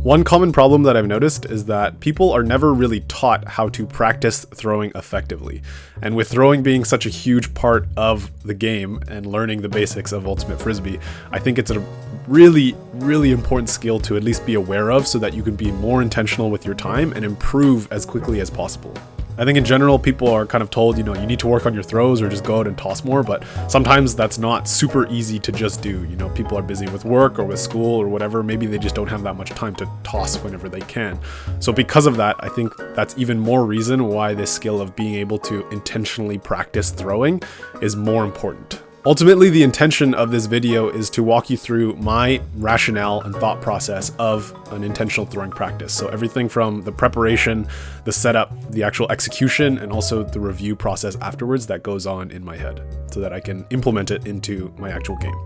One common problem that I've noticed is that people are never really taught how to practice throwing effectively. And with throwing being such a huge part of the game and learning the basics of Ultimate Frisbee, I think it's a really, really important skill to at least be aware of so that you can be more intentional with your time and improve as quickly as possible. I think in general, people are kind of told, you need to work on your throws or just go out and toss more, but sometimes that's not super easy to just do. People are busy with work or with school or whatever. Maybe they just don't have that much time to toss whenever they can. So because of that, I think that's even more reason why this skill of being able to intentionally practice throwing is more important. Ultimately, the intention of this video is to walk you through my rationale and thought process of an intentional throwing practice. So everything from the preparation, the setup, the actual execution, and also the review process afterwards that goes on in my head so that I can implement it into my actual game.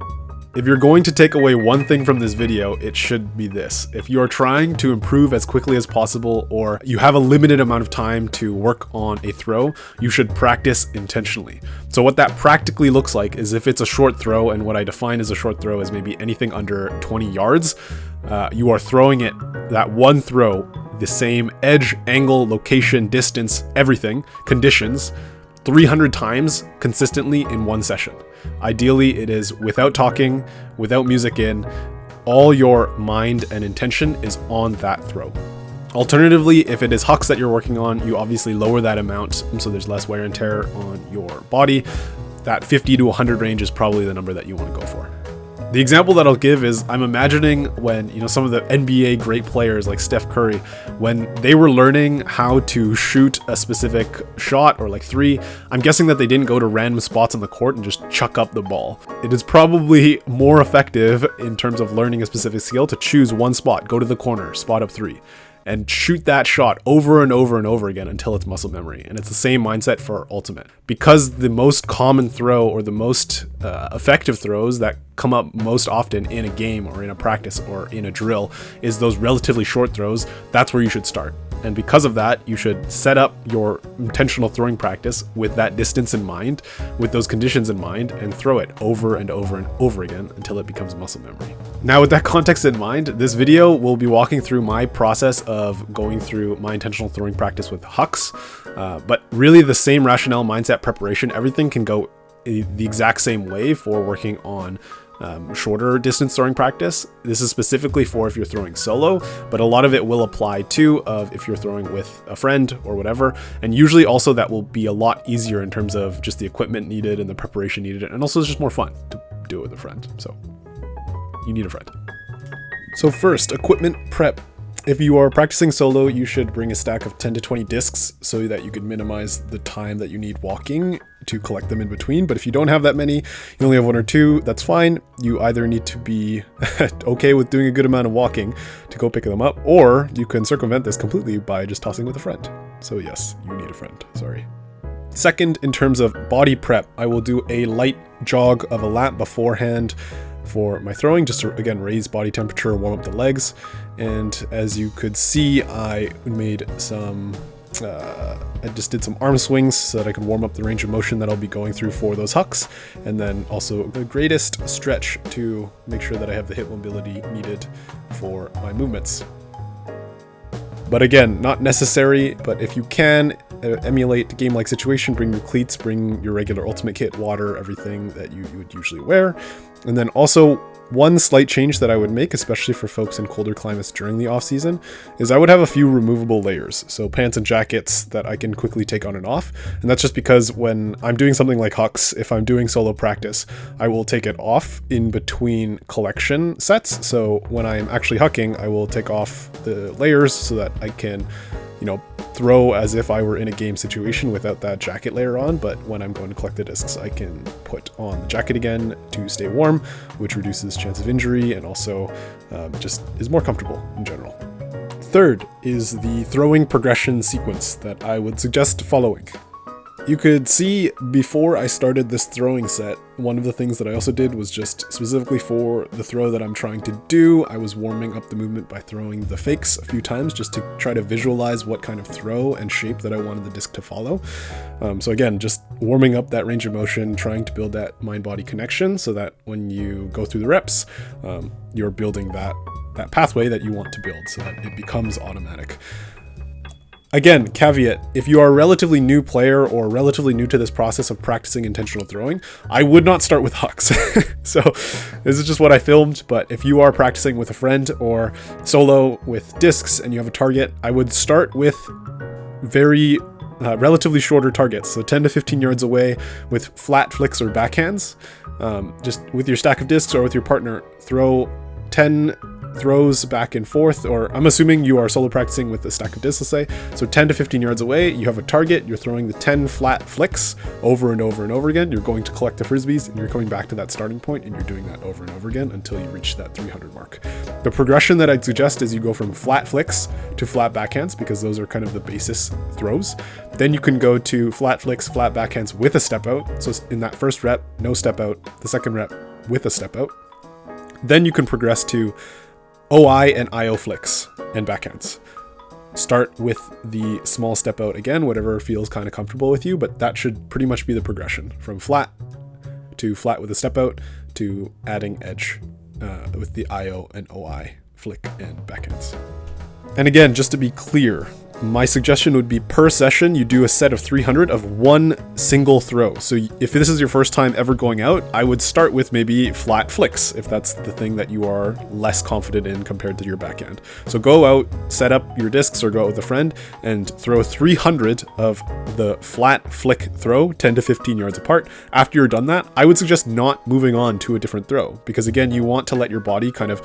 If you're going to take away one thing from this video, it should be this. If you are trying to improve as quickly as possible, or you have a limited amount of time to work on a throw, you should practice intentionally. So what that practically looks like is if it's a short throw, and what I define as a short throw is maybe anything under 20 yards, you are throwing it, that one throw, the same edge, angle, location, distance, everything, conditions, 300 times consistently in one session. Ideally, it is without talking, without music in, all your mind and intention is on that throw. Alternatively, if it is hucks that you're working on, you obviously lower that amount so there's less wear and tear on your body. That 50 to 100 range is probably the number that you want to go for. The example that I'll give is I'm imagining when, some of the NBA great players like Steph Curry, when they were learning how to shoot a specific shot or like three, I'm guessing that they didn't go to random spots on the court and just chuck up the ball. It is probably more effective in terms of learning a specific skill to choose one spot, go to the corner, spot up three, and shoot that shot over and over and over again until it's muscle memory. And it's the same mindset for Ultimate. Because the most common throw or the most effective throws that come up most often in a game or in a practice or in a drill is those relatively short throws, that's where you should start. And because of that, you should set up your intentional throwing practice with that distance in mind, with those conditions in mind, and throw it over and over and over again until it becomes muscle memory. Now, with that context in mind, this video will be walking through my process of going through my intentional throwing practice with hucks, but really the same rationale, mindset, preparation, everything can go the exact same way for working on shorter distance throwing practice. This is specifically for if you're throwing solo, but a lot of it will apply too of if you're throwing with a friend or whatever. And usually also that will be a lot easier in terms of just the equipment needed and the preparation needed. And also it's just more fun to do it with a friend. So you need a friend. So first, equipment prep. If you are practicing solo, you should bring a stack of 10 to 20 discs so that you could minimize the time that you need walking to collect them in between. But if you don't have that many, you only have one or two, that's fine. You either need to be okay with doing a good amount of walking to go pick them up, or you can circumvent this completely by just tossing with a friend. So yes, you need a friend, sorry. Second, in terms of body prep, I will do a light jog of a lap beforehand for my throwing, just to, again, raise body temperature, warm up the legs. And as you could see, I made some, I just did some arm swings so that I could warm up the range of motion that I'll be going through for those hucks. And then also the greatest stretch to make sure that I have the hip mobility needed for my movements. But again, not necessary, but if you can emulate a game-like situation, bring your cleats, bring your regular Ultimate kit, water, everything that you would usually wear. And then also one slight change that I would make, especially for folks in colder climates during the off season, is I would have a few removable layers. So pants and jackets that I can quickly take on and off. And that's just because when I'm doing something like hucks, if I'm doing solo practice, I will take it off in between collection sets. So when I'm actually hucking, I will take off the layers so that I can, throw as if I were in a game situation without that jacket layer on. But when I'm going to collect the discs, I can put on the jacket again to stay warm, which reduces chance of injury and also just is more comfortable in general. Third is the throwing progression sequence that I would suggest following. you could see before I started this throwing set, one of the things that I also did was just specifically for the throw that I'm trying to do, I was warming up the movement by throwing the fakes a few times just to try to visualize what kind of throw and shape that I wanted the disc to follow. So again, just warming up that range of motion, trying to build that mind-body connection so that when you go through the reps, you're building that pathway that you want to build so that it becomes automatic. Again, caveat, if you are a relatively new player or relatively new to this process of practicing intentional throwing, I would not start with hucks. So this is just what I filmed, but if you are practicing with a friend or solo with discs and you have a target, I would start with very relatively shorter targets, so 10 to 15 yards away with flat flicks or backhands. Just with your stack of discs or with your partner, throw 10 throws back and forth, or I'm assuming you are solo practicing with a stack of discs, let's say. So 10 to 15 yards away, you have a target, you're throwing the 10 flat flicks over and over and over again. You're going to collect the Frisbees and you're coming back to that starting point and you're doing that over and over again until you reach that 300 mark. The progression that I'd suggest is you go from flat flicks to flat backhands because those are kind of the basis throws. Then you can go to flat flicks, flat backhands with a step out. So in that first rep, no step out. The second rep with a step out. Then you can progress to OI and IO flicks and backhands. Start with the small step out again, whatever feels kind of comfortable with you, but that should pretty much be the progression from flat to flat with a step out to adding edge with the IO and OI flick and backhands. And again, just to be clear, my suggestion would be per session, you do a set of 300 of one single throw. So if this is your first time ever going out, I would start with maybe flat flicks, if that's the thing that you are less confident in compared to your backhand. So go out, set up your discs or go out with a friend and throw 300 of the flat flick throw, 10 to 15 yards apart. After you're done that, I would suggest not moving on to a different throw because again, you want to let your body kind of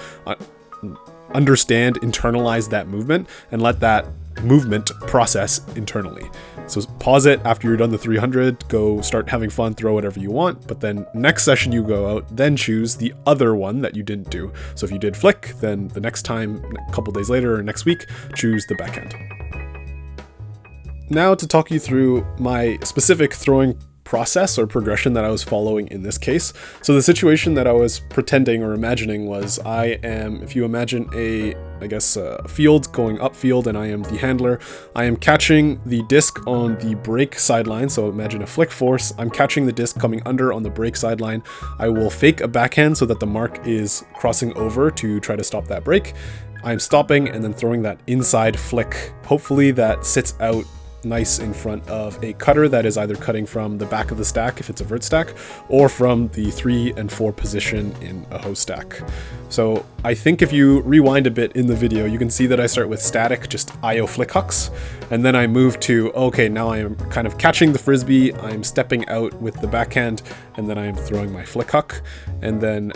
understand, internalize that movement and let that movement process internally. So pause it after you're done the 300, go start having fun, throw whatever you want, but then next session you go out, then choose the other one that you didn't do. So if you did flick, then the next time, a couple days later or next week, choose the backhand. Now to talk you through my specific throwing process or progression that I was following in this case. So the situation that I was pretending or imagining was I am, if you imagine a field going upfield and I am the handler, I am catching the disc on the break sideline. So imagine a flick force. I'm catching the disc coming under on the break sideline. I will fake a backhand so that the mark is crossing over to try to stop that break. I'm stopping and then throwing that inside flick. Hopefully that sits out nice in front of a cutter that is either cutting from the back of the stack if it's a vert stack or from the 3 and 4 position in a hose stack. So I think if you rewind a bit in the video, you can see that I start with static, just IO flick hucks, and then I move to, okay, now I am kind of catching the Frisbee, I'm stepping out with the backhand, and then I am throwing my flick huck, and then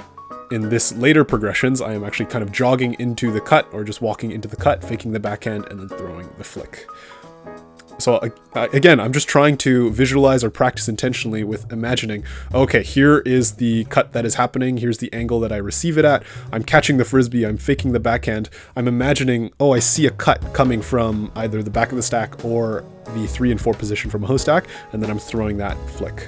in this later progressions, I am actually kind of jogging into the cut or just walking into the cut, faking the backhand, and then throwing the flick. So again, I'm just trying to visualize or practice intentionally with imagining, okay, here is the cut that is happening. Here's the angle that I receive it at. I'm catching the Frisbee. I'm faking the backhand. I'm imagining, oh, I see a cut coming from either the back of the stack or the 3 and 4 position from a hose stack. And then I'm throwing that flick.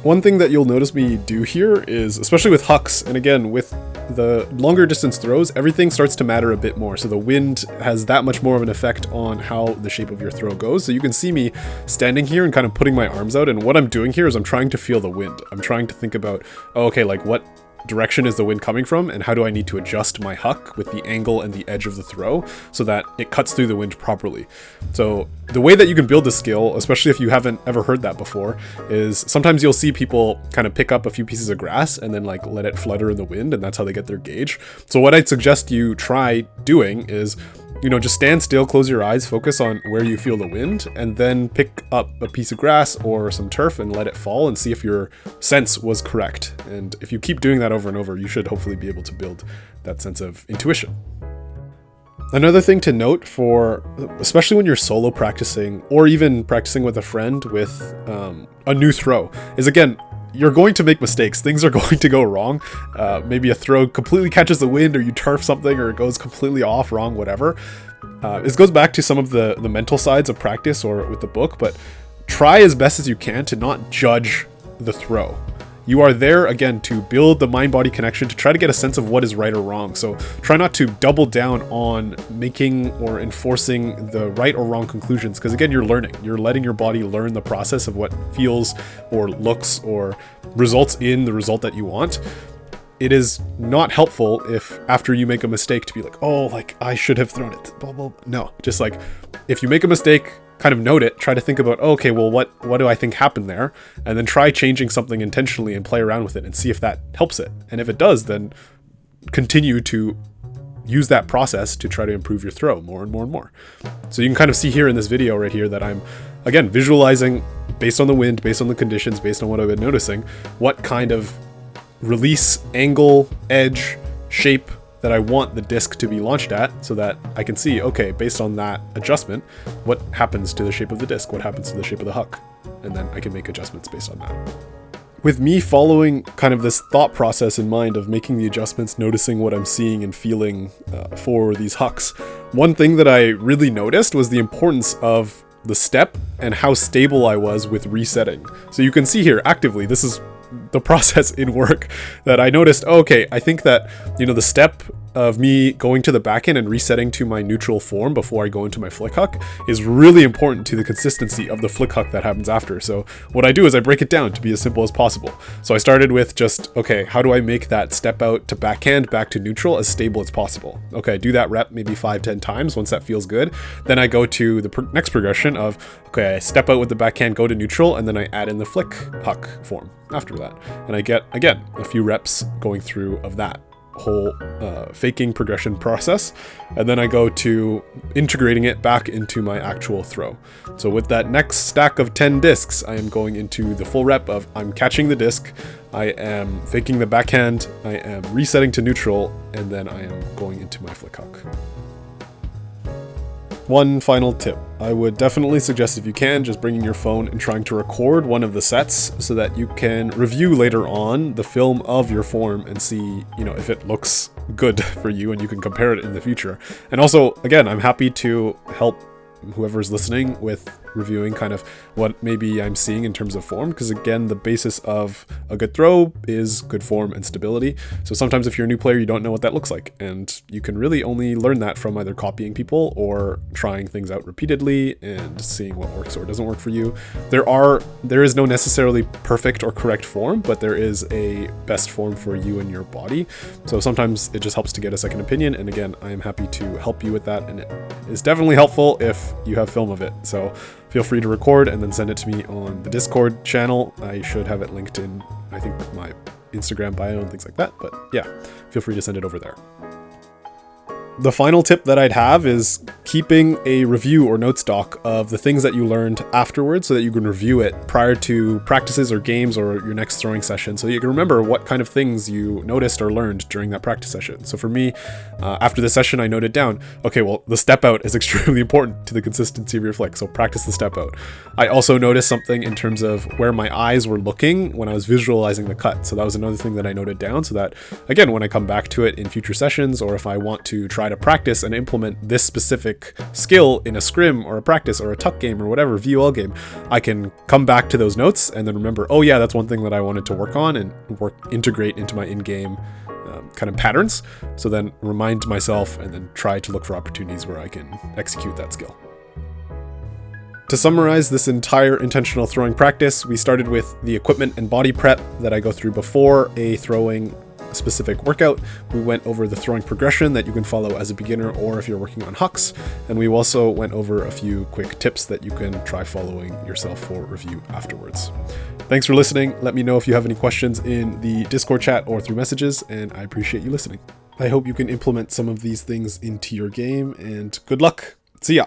One thing that you'll notice me do here is, especially with hucks, and again, with the longer distance throws, everything starts to matter a bit more. So the wind has that much more of an effect on how the shape of your throw goes. So you can see me standing here and kind of putting my arms out. And what I'm doing here is I'm trying to feel the wind. I'm trying to think about, oh, okay, like what direction is the wind coming from and how do I need to adjust my huck with the angle and the edge of the throw so that it cuts through the wind properly. So the way that you can build this skill, especially if you haven't ever heard that before, is sometimes you'll see people kind of pick up a few pieces of grass and then like let it flutter in the wind, and that's how they get their gauge. So what I'd suggest you try doing is, you know, just stand still, close your eyes, focus on where you feel the wind, and then pick up a piece of grass or some turf and let it fall and see if your sense was correct. And if you keep doing that over and over, you should hopefully be able to build that sense of intuition. Another thing to note for, especially when you're solo practicing or even practicing with a friend with a new throw, is again, you're going to make mistakes. Things are going to go wrong. Maybe a throw completely catches the wind or you turf something or it goes completely off, wrong, whatever. This goes back to some of the mental sides of practice or with the book, but try as best as you can to not judge the throw. You are there, again, to build the mind-body connection, to try to get a sense of what is right or wrong. So try not to double down on making or enforcing the right or wrong conclusions, because again, you're learning. You're letting your body learn the process of what feels or looks or results in the result that you want. It is not helpful if after you make a mistake to be like, oh, like I should have thrown it. Blah, blah. No, just like if you make a mistake, kind of note it, try to think about, okay, well, what do I think happened there? And then try changing something intentionally and play around with it and see if that helps it. And if it does, then continue to use that process to try to improve your throw more and more and more. So you can kind of see here in this video right here that I'm, again, visualizing based on the wind, based on the conditions, based on what I've been noticing, what kind of release, angle, edge, shape that I want the disc to be launched at, so that I can see, okay, based on that adjustment, what happens to the shape of the disc, what happens to the shape of the huck, and then I can make adjustments based on that. With me following kind of this thought process in mind of making the adjustments, noticing what I'm seeing and feeling for these hucks, one thing that I really noticed was the importance of the step and how stable I was with resetting. So you can see here actively, this is the process in work that I noticed, okay, I think that, the step of me going to the backhand and resetting to my neutral form before I go into my flick huck is really important to the consistency of the flick huck that happens after. So what I do is I break it down to be as simple as possible. So I started with just, okay, how do I make that step out to backhand back to neutral as stable as possible? Okay, I do that rep maybe 5-10 times. Once that feels good, then I go to the next progression of, okay, I step out with the backhand, go to neutral, and then I add in the flick huck form after that. And I get, again, a few reps going through of that whole faking progression process, and then I go to integrating it back into my actual throw. So with that next stack of 10 discs, I am going into the full rep of I'm catching the disc, I am faking the backhand, I am resetting to neutral, and then I am going into my flick huck. One final tip. I would definitely suggest, if you can, just bringing your phone and trying to record one of the sets so that you can review later on the film of your form and see, if it looks good for you and you can compare it in the future. And also, again, I'm happy to help whoever's listening with reviewing kind of what maybe I'm seeing in terms of form, because again, the basis of a good throw is good form and stability. So sometimes if you're a new player, you don't know what that looks like, and you can really only learn that from either copying people or trying things out repeatedly and seeing what works or doesn't work for you. There is no necessarily perfect or correct form, but there is a best form for you and your body. So sometimes it just helps to get a second opinion, and again, I am happy to help you with that, and it is definitely helpful if you have film of it. So feel free to record and then send it to me on the Discord channel. I should have it linked in, I think, my Instagram bio and things like that. But yeah, feel free to send it over there. The final tip that I'd have is keeping a review or note stock of the things that you learned afterwards so that you can review it prior to practices or games or your next throwing session, so you can remember what kind of things you noticed or learned during that practice session. So for me, after the session, I noted down, okay, well, the step out is extremely important to the consistency of your flick, so practice the step out. I also noticed something in terms of where my eyes were looking when I was visualizing the cut. So that was another thing that I noted down, so that, again, when I come back to it in future sessions, or if I want to try to practice and implement this specific skill in a scrim or a practice or a tuck game or whatever, VOL game, I can come back to those notes and then remember, oh yeah, that's one thing that I wanted to work on and integrate into my in-game kind of patterns. So then remind myself and then try to look for opportunities where I can execute that skill. To summarize this entire intentional throwing practice, we started with the equipment and body prep that I go through before a throwing specific workout. We went over the throwing progression that you can follow as a beginner or if you're working on hucks, and we also went over a few quick tips that you can try following yourself for review afterwards. Thanks for listening. Let me know if you have any questions in the Discord chat or through messages, and I appreciate you listening. I hope you can implement some of these things into your game, and good luck. See ya.